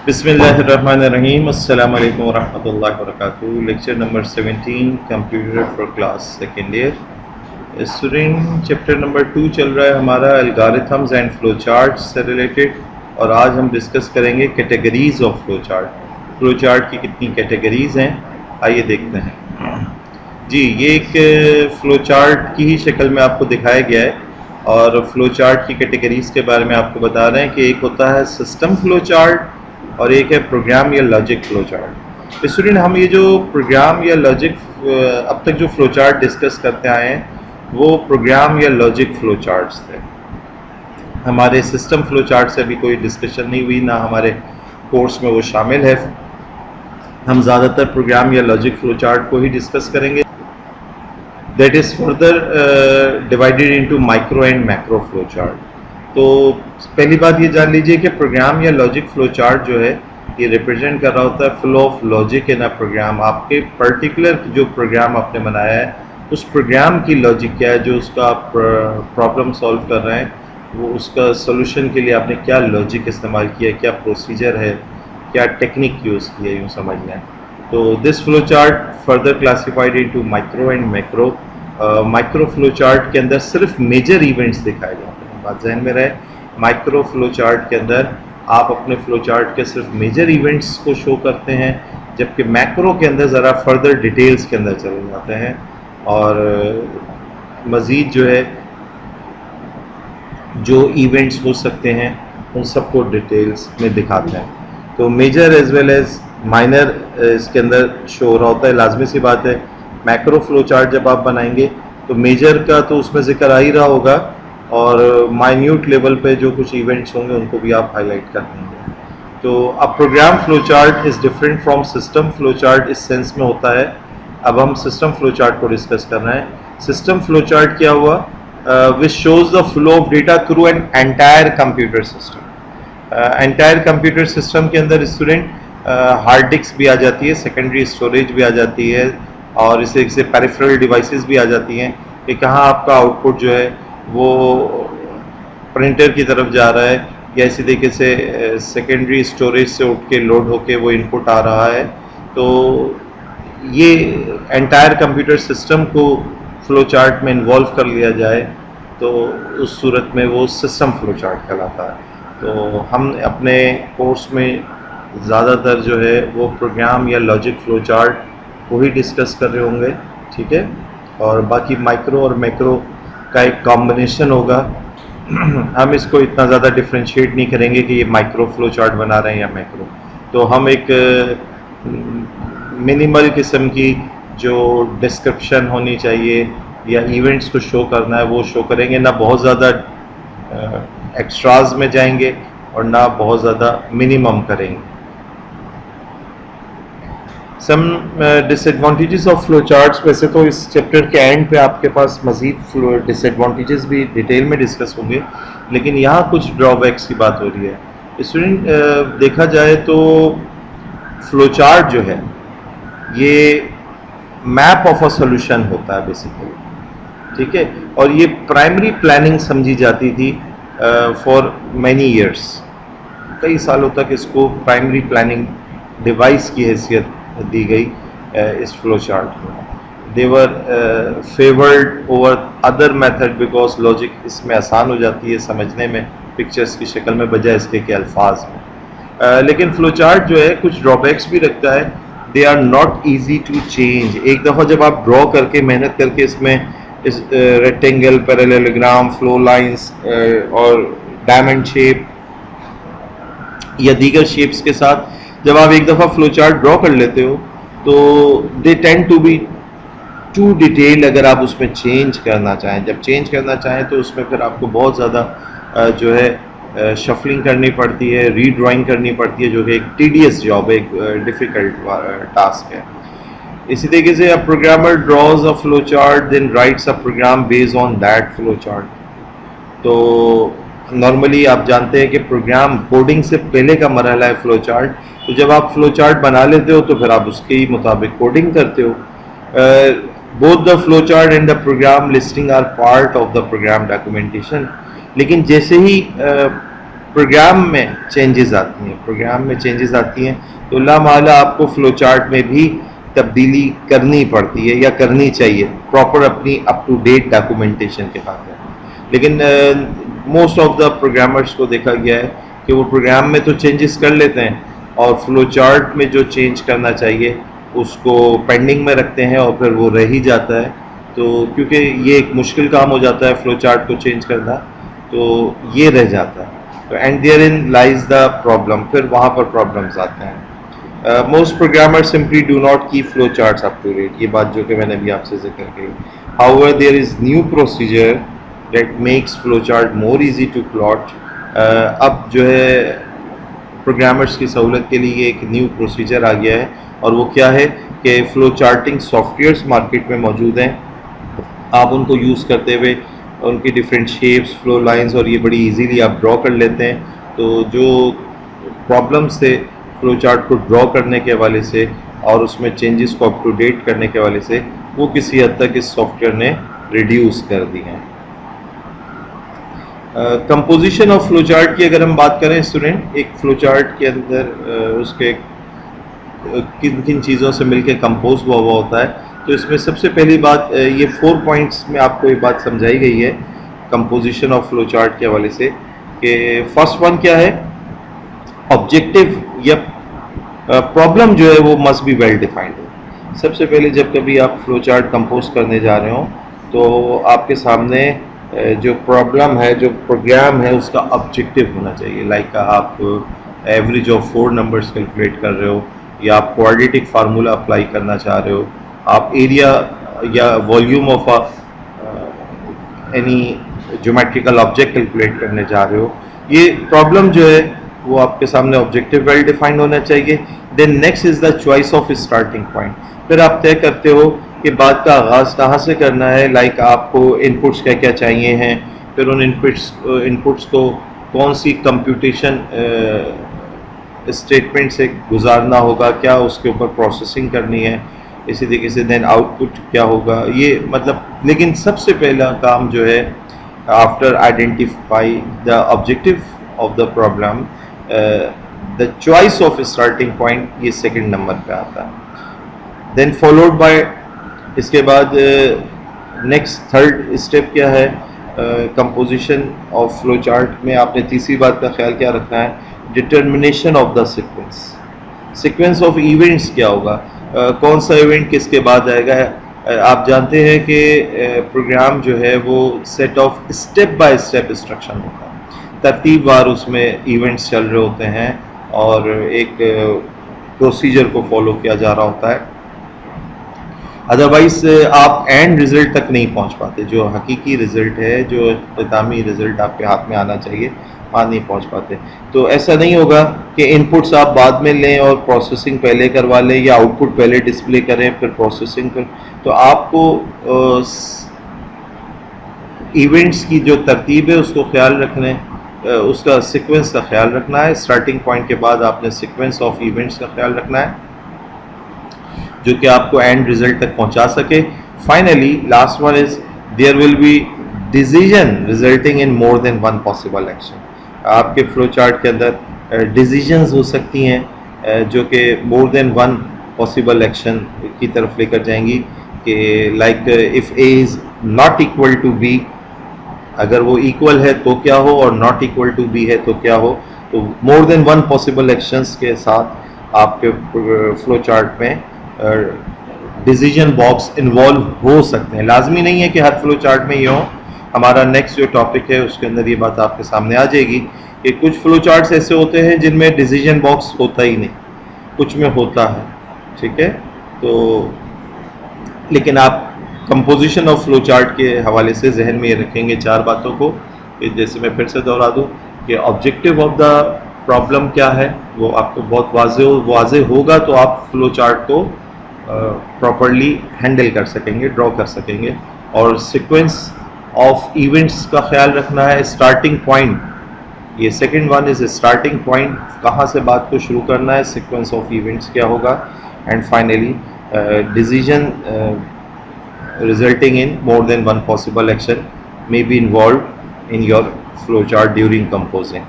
बिस्मिल्लाहिर्रहमानिर्रहीम अस्सलाम वालेकुम वरहमतुल्लाहि वबरकातुहू। Lecture number 17 computer for class second year. Student chapter number 2 चल रहा है हमारा एल्गोरिथम्स एंड फ्लो चार्ट से रिलेटेड, और आज हम डिस्कस करेंगे categories of flow chart. Flow chart की कितनी कैटेगरीज हैं, आइए देखते हैं। जी, ये एक फ्लो चार्ट की ही शक्ल में आपको दिखाया गया है, और फ्लो चार्ट की कैटेगरीज के बारे में आपको बता रहे हैं कि एक होता है सिस्टम फ्लो चार्ट और एक है प्रोग्राम या लॉजिक फ्लो चार्ट। स्टूडेंट, हम ये जो प्रोग्राम या लॉजिक अब तक जो फ्लो चार्ट डिस्कस करते आए हैं वो प्रोग्राम या लॉजिक फ्लो चार्ट्स थे। हमारे सिस्टम फ्लो चार्ट से अभी कोई डिस्कशन नहीं हुई, ना हमारे कोर्स में वो शामिल है। हम ज़्यादातर प्रोग्राम या लॉजिक फ्लो चार्ट को ही डिस्कस करेंगे। That is further divided into micro and macro flow chart. तो पहली बात ये जान लीजिए कि प्रोग्राम या लॉजिक फ्लो चार्ट जो है ये रिप्रेजेंट कर रहा होता है flow of logic in a program. आपके पर्टिकुलर जो प्रोग्राम आपने बनाया है उस प्रोग्राम की लॉजिक क्या है, जो उसका आप प्रॉब्लम सॉल्व कर रहे हैं वो उसका सोल्यूशन के लिए आपने क्या लॉजिक इस्तेमाल किया है, क्या प्रोसीजर है, क्या टेक्निक यूज़ की है, यूँ समझ लें। तो this flow chart further classified into micro and macro. Micro flow chart के अंदर सिर्फ मेजर इवेंट्स दिखाए जाते हैं, बात जहन में रहे। माइक्रो फ्लो चार्ट के अंदर आप अपने फ्लो चार्ट के सिर्फ मेजर इवेंट्स को शो करते हैं, जबकि मैक्रो के अंदर ज़रा फर्दर डिटेल्स के अंदर चले जाते हैं और मज़ीद जो है जो इवेंट्स हो सकते हैं उन सबको डिटेल्स में दिखाते हैं। तो major as well as minor इसके अंदर शो हो रहा होता है। लाजमी सी बात है, मैक्रो फ्लो चार्ट जब आप बनाएंगे तो मेजर का तो उसमें जिक्र आ ही रहा होगा, और माइन्यूट लेवल पे जो कुछ इवेंट्स होंगे उनको भी आप हाईलाइट कर देंगे। तो अब program flow chart is different from system flow chart इस सेंस में होता है। अब हम सिस्टम फ्लो चार्ट को डिस्कस कर रहे हैं। सिस्टम फ्लो चार्ट क्या हुआ, which shows the flow of data through an entire computer system. Entire computer system के अंदर स्टूडेंट हार्ड डिस्क भी आ जाती है, सेकेंडरी स्टोरेज भी आ जाती है, और इसे पेरिफेरल डिवाइसेस भी आ जाती हैं कि कहाँ आपका आउटपुट जो है वो प्रिंटर की तरफ जा रहा है या इसी तरीके से सेकेंडरी स्टोरेज से उठ के लोड होके वो इनपुट आ रहा है। तो ये एंटायर कंप्यूटर सिस्टम को फ्लो चार्ट में इन्वॉल्व कर लिया जाए तो उस सूरत में वो सिस्टम फ्लो चार्ट कहलाता है। तो हम अपने कोर्स में ज़्यादातर जो है वो प्रोग्राम या लॉजिक फ्लो चार्ट को ही डिस्कस कर रहे होंगे, ठीक है, और बाकी माइक्रो और मैक्रो का एक कॉम्बिनेशन होगा। हम इसको इतना ज़्यादा डिफ्रेंशिएट नहीं करेंगे कि ये माइक्रो फ्लो चार्ट बना रहे हैं या मैक्रो। तो हम एक मिनिमल किस्म की जो डिस्क्रिप्शन होनी चाहिए या इवेंट्स को शो करना है वो शो करेंगे, ना बहुत ज़्यादा एक्स्ट्राज में जाएंगे और ना बहुत ज़्यादा मिनिमम करेंगे। सम डिसएडवांटेजेस ऑफ फ्लो चार्ट्स, वैसे तो इस चैप्टर के एंड पे आपके पास मज़ीद डिसएडवांटेजेस भी डिटेल में डिस्कस होंगे, लेकिन यहाँ कुछ ड्रॉबैक्स की बात हो रही है। स्टूडेंट, देखा जाए तो फ्लो चार्ट जो है ये मैप ऑफ अ सोल्यूशन होता है बेसिकली, ठीक है, और ये प्राइमरी प्लानिंग समझी जाती थी फॉर मैनी ईयर्स। कई सालों तक इसको प्राइमरी प्लानिंग डिवाइस की हैसियत दी गई इस फ्लो चार्ट में। They're favoured over other method because logic इसमें आसान हो जाती है समझने में पिक्चर्स की शक्ल में बजाय इसके के अल्फाज में। लेकिन फ्लो चार्ट जो है कुछ ड्रॉबैक्स भी रखता है। They are not easy to change. एक दफ़ा जब आप ड्रॉ करके मेहनत करके इसमें इस रेक्टेंगल, पैरेललोग्राम, फ्लो लाइंस और डायमंड शेप या दीगर शेप्स के साथ जब आप एक दफ़ा फ्लो चार्ट ड्रॉ कर लेते हो तो they tend to be too detail. अगर आप उसमें चेंज करना चाहें, जब चेंज करना चाहें तो उसमें फिर आपको बहुत ज़्यादा जो है शफलिंग करनी पड़ती है, रीड्राइंग करनी पड़ती है, जो कि एक टीडियस जॉब है, एक डिफ़िकल्ट टास्क है। इसी तरीके से a programmer draws a flow chart then writes a program based on that flow chart. तो नॉर्मली आप जानते हैं कि प्रोग्राम कोडिंग से पहले का मरहला है फ्लो चार्ट। तो जब आप फ्लो चार्ट बना लेते हो तो फिर आप उसके ही मुताबिक कोडिंग करते हो। Both the flow chart and the program listing are part of the program documentation. लेकिन जैसे ही प्रोग्राम में चेंजेस आती हैं, तो लामाला आपको फ्लो चार्ट में भी तब्दीली करनी पड़ती है या करनी चाहिए, प्रॉपर अपनी अप टू डेट डॉक्यूमेंटेशन के खातिर। लेकिन मोस्ट ऑफ द प्रोग्रामर्स को देखा गया है कि वो प्रोग्राम में तो चेंजेस कर लेते हैं और फ्लो चार्ट में जो चेंज करना चाहिए उसको पेंडिंग में रखते हैं और फिर वो रह ही जाता है। तो क्योंकि ये एक मुश्किल काम हो जाता है फ्लो चार्ट को चेंज करना, तो ये रह जाता है। तो and there in lies the problem, फिर वहाँ पर प्रॉब्लम्स आते हैं। Most programmer simply do not keep flow charts up to date, ये बात जो कि मैंने भी आपसे जिक्र की। However there is new procedure that makes flow chart more easy to plot. अब जो है प्रोग्रामर्स की सहूलत के लिए एक न्यू प्रोसीजर आ गया है, और वो क्या है कि फ़्लो चार्टिंग सॉफ्टवेयर्स मार्केट में मौजूद हैं। आप उनको यूज़ करते हुए उनकी डिफरेंट शेप्स, फ्लो लाइंस और ये बड़ी इजीली आप ड्रॉ कर लेते हैं। तो जो प्रॉब्लम्स थे फ्लो चार्ट को ड्रॉ करने के हवाले से और उसमें चेंजेस को अप टू डेट करने के हवाले से, वो किसी हद तक इस सॉफ्टवेयर ने रिड्यूस कर दी हैं। कंपोजिशन ऑफ फ्लो चार्ट की अगर हम बात करें स्टूडेंट, एक फ्लो चार्ट के अंदर उसके किन किन चीज़ों से मिलकर कंपोज हुआ होता है, तो इसमें सबसे पहली बात, ये 4 पॉइंट्स में आपको ये बात समझाई गई है कंपोजिशन ऑफ फ्लो चार्ट के हवाले से कि फर्स्ट वन क्या है, ऑब्जेक्टिव या प्रॉब्लम जो है वो मस्ट बी वेल डिफाइंड हो। सबसे पहले जब कभी आप फ्लो चार्ट कंपोज करने जा रहे हो तो आपके सामने जो प्रॉब्लम है, जो प्रोग्राम है, उसका ऑब्जेक्टिव होना चाहिए। लाइक आप एवरेज ऑफ 4 नंबर्स कैलकुलेट कर रहे हो, या आप क्वाड्रेटिक फार्मूला अप्लाई करना चाह रहे हो, आप एरिया या volume of any geometrical object calculate करने जा रहे हो। ये प्रॉब्लम जो है वो आपके सामने ऑब्जेक्टिव वेल डिफाइंड होना चाहिए। Then next is the choice of starting point. फिर आप तय करते हो कि बात का आगाज़ कहाँ से करना है। लाइक आपको इनपुट्स क्या क्या चाहिए हैं, फिर उन इनपुट्स को कौन सी कंप्यूटेशन स्टेटमेंट से गुजारना होगा, क्या उसके ऊपर प्रोसेसिंग करनी है, इसी तरीके से देन आउटपुट क्या होगा। ये मतलब, लेकिन सबसे पहला काम जो है after identify the objective of the problem, the choice of starting point, ये सेकंड नंबर पे आता है। देन फॉलोड बाय, इसके बाद नेक्स्ट थर्ड स्टेप क्या है कंपोजिशन ऑफ फ्लो चार्ट में, आपने तीसरी बात का ख्याल क्या रखना है, determination of the sequence of events क्या होगा, कौन सा इवेंट किसके बाद आएगा। आप जानते हैं कि प्रोग्राम जो है वो set of step by step instruction होता है, तरतीबवार उसमें इवेंट्स चल रहे होते हैं और एक प्रोसीजर को फॉलो किया जा रहा होता है। अदरवाइज आप एंड रिज़ल्ट तक नहीं पहुंच पाते, जो हकीकी रिज़ल्ट है, जो इख्तितामी रिज़ल्ट आपके हाथ में आना चाहिए, वहाँ नहीं पहुंच पाते। तो ऐसा नहीं होगा कि इनपुट्स आप बाद में लें और प्रोसेसिंग पहले करवा लें, या आउटपुट पहले डिस्प्ले करें फिर प्रोसेसिंग कर। तो आपको इवेंट्स की जो तरतीब है उसको ख्याल रखना है, उसका सीक्वेंस का ख्याल रखना है। स्टार्टिंग पॉइंट के बाद आपने सीक्वेंस ऑफ इवेंट्स का ख्याल रखना है जो कि आपको एंड रिजल्ट तक पहुंचा सके। Finally last one is there will be decision resulting in more than one possible action. आपके फ्लो चार्ट के अंदर डिसीजंस हो सकती हैं जो कि more than one possible action की तरफ लेकर जाएंगी कि like if A is not equal to B, अगर वो इक्वल है तो क्या हो और नॉट इक्वल टू बी है तो क्या हो। तो मोर देन वन पॉसिबल एक्शंस के साथ आपके फ्लो चार्ट में डिसीजन बॉक्स इन्वॉल्व हो सकते हैं। लाजमी नहीं है कि हर फ्लो चार्ट में ये हो। हमारा नेक्स्ट जो टॉपिक है उसके अंदर ये बात आपके सामने आ जाएगी कि कुछ फ्लो चार्ट्स ऐसे होते हैं जिनमें डिसीजन बॉक्स होता ही नहीं, कुछ में होता है, ठीक है। तो लेकिन आप कंपोजिशन ऑफ फ्लो चार्ट के हवाले से जहन में ये रखेंगे 4 बातों को, जैसे मैं फिर से दोहरा दूँ कि ऑब्जेक्टिव ऑफ द प्रॉब्लम क्या है वो आपको बहुत वाज़ेह होगा, तो आप फ्लो चार्ट को प्रॉपरली हैंडल कर सकेंगे, ड्रॉ कर सकेंगे। और सीक्वेंस ऑफ इवेंट्स का ख्याल रखना है। स्टार्टिंग पॉइंट, ये second one is starting point, कहाँ से बात को शुरू करना है, सीक्वेंस ऑफ इवेंट्स क्या होगा, and finally decision resulting in more than one possible action may be involved in your flowchart during composing.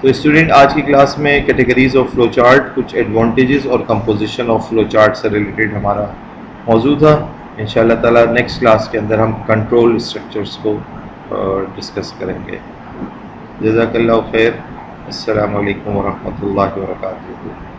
तो स्टूडेंट आज की क्लास में कैटेगरीज ऑफ फ्लो चार्ट, कुछ एडवांटेजेस और कंपोजिशन ऑफ फ्लो चार्ट से related हमारा मौजूद था। इंशाल्लाह ताला नेक्स्ट क्लास के अंदर हम कंट्रोल स्ट्रक्चर्स को डिस्कस करेंगे। जज़ाकल्लाहु खैर। अस्सलामु अलैकुम वरहमतुल्लाहि वबरकातुहू।